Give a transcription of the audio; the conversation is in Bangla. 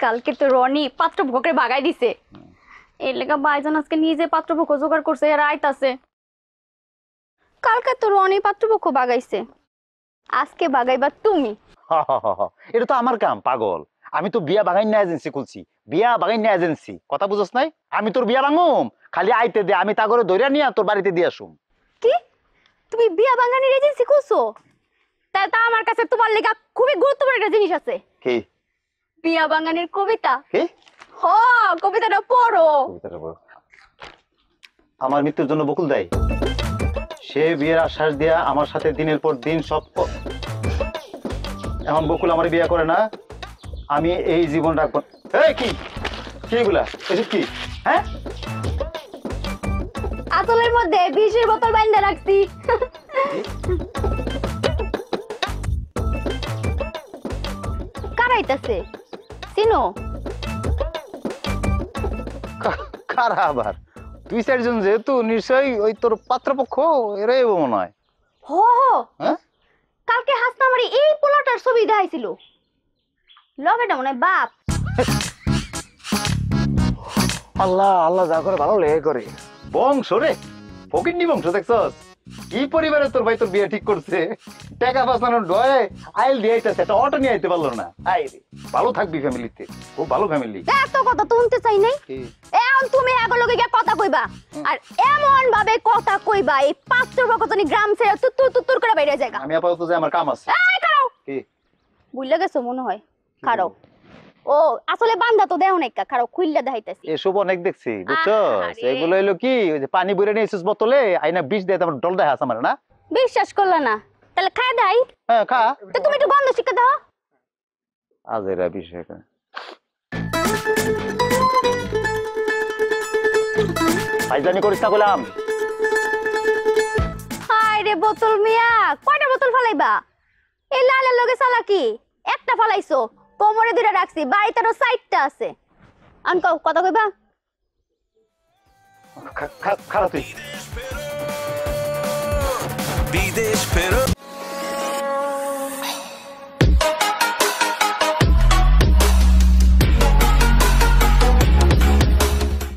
কালকে তো রনি পাত্রপক্ষকে ভাগাই দিছে, এর লেগা ভাইজান আজকে নিজে পাত্রপক্ষ জোগাড় করছে, এরা আইতাছে। কালকে তো রনি পাত্রপক্ষ ভাগাইছে, আজকে ভাগাইবা তুমি। এটা তো আমার কাম পাগল। আমি তো বিয়া বাগাইন না এজেন্সি খুলছি, বিয়া বাগাইন না এজেন্সি, কথা বুঝছ নাই? আমি তোর বিয়া ভাঙুম, খালি আইতে দে, আমি তা করে ধইরা নিয়া তোর বাড়িতে দিয়ে আসুম। কি তুমি বিয়া বাঙানির এজেন্সি খুলছো? তা আমার কাছে তোমার লেগা খুবই গুরুত্বপূর্ণ একটা জিনিস আছে। কি? বিয়া বাঙানির কবিতা। কি? কবিতাটা পড়ো। কবিতাটা পড়ো। আমার মৃত্যুর জন্য বকুল দেয়, সে বিয়ের আশ্বাস দিয়া আমার সাথে দিনের পর দিন সব। এখন বকুল আমার বিয়ে করে না, আমি এই জীবন রাখবো। এই কি কি এগুলা, এসব কি? হ্যাঁ, আসলের মধ্যে বিষের বোতল বাইন্ধা রাখছি। কারাইতাছে চিনো? কারা আবার? দুই চারজন যেহেতু নিশ্চয়ই ওই তোর পাত্রপক্ষ, এরাই মনে হয়। হ্যাঁ, কালকে হাসনা আমারে এই পোলাটার ছবি দেখাইছিল, লগেটা মনে হয় বাপ। আল্লাহ আল্লাহ যা করে ভালো লেগে করে। বংশ রে, ফকিন্নি বংশ দেখছস? কি পরিবারে তোর ভাই তোর বিয়ে ঠিক করছে, টাকা বাঁচানোর ডয়ে আইল দিয়ে আইতাছে, একটা অটো নিয়ে আইতে পারলো না। আই রে, ভালো থাকবি ফ্যামিলিতে, খুব ভালো ফ্যামিলি। এত কথা শুনতে চাই নাই, এখন তুমি এগুলোকে গিয়ে কথা কইবা, আর এমন ভাবে কথা কইবা এই পাত্রপক্ষ জানি গ্রাম ছেড়ে তুত্তুর তুত্তুর করে বাইরে যায়। আমি আপাতত যে আমার কাম আছে। এই খাও, কি বুঝলে গেছো মনে হয়? খারাও। ও আসলে বান্দা তো দেও নাই, খারাও খুইল্লা দেখাইতাছি। এসব অনেক দেখছি, বুঝছস? এগুলো হইলো কি, ওই যে পানি বইরে নিয়েছিস বোতলে, আইনা বিষ দিয়ে তোমার ডল দেখাস আমার না। বিশ্বাস করলা না? তাহলে খাই দাই। হ্যাঁ খা। তো তুমি একটু গন্ধ শিখে দাও। আজেরা বিষয়। ফাইজলামি করিস না বললাম। হায় রে বোতল মিয়া, কয়টা বোতল ফালাইবা? এই লালের লগে চালাকি একটা ফালাইছো, কোমরে দুইটা রাখছি, বাড়িতে আরো 4টা আছে। আন কও কথা কইবা? খারাপ তুই বিদেশ ফেরো।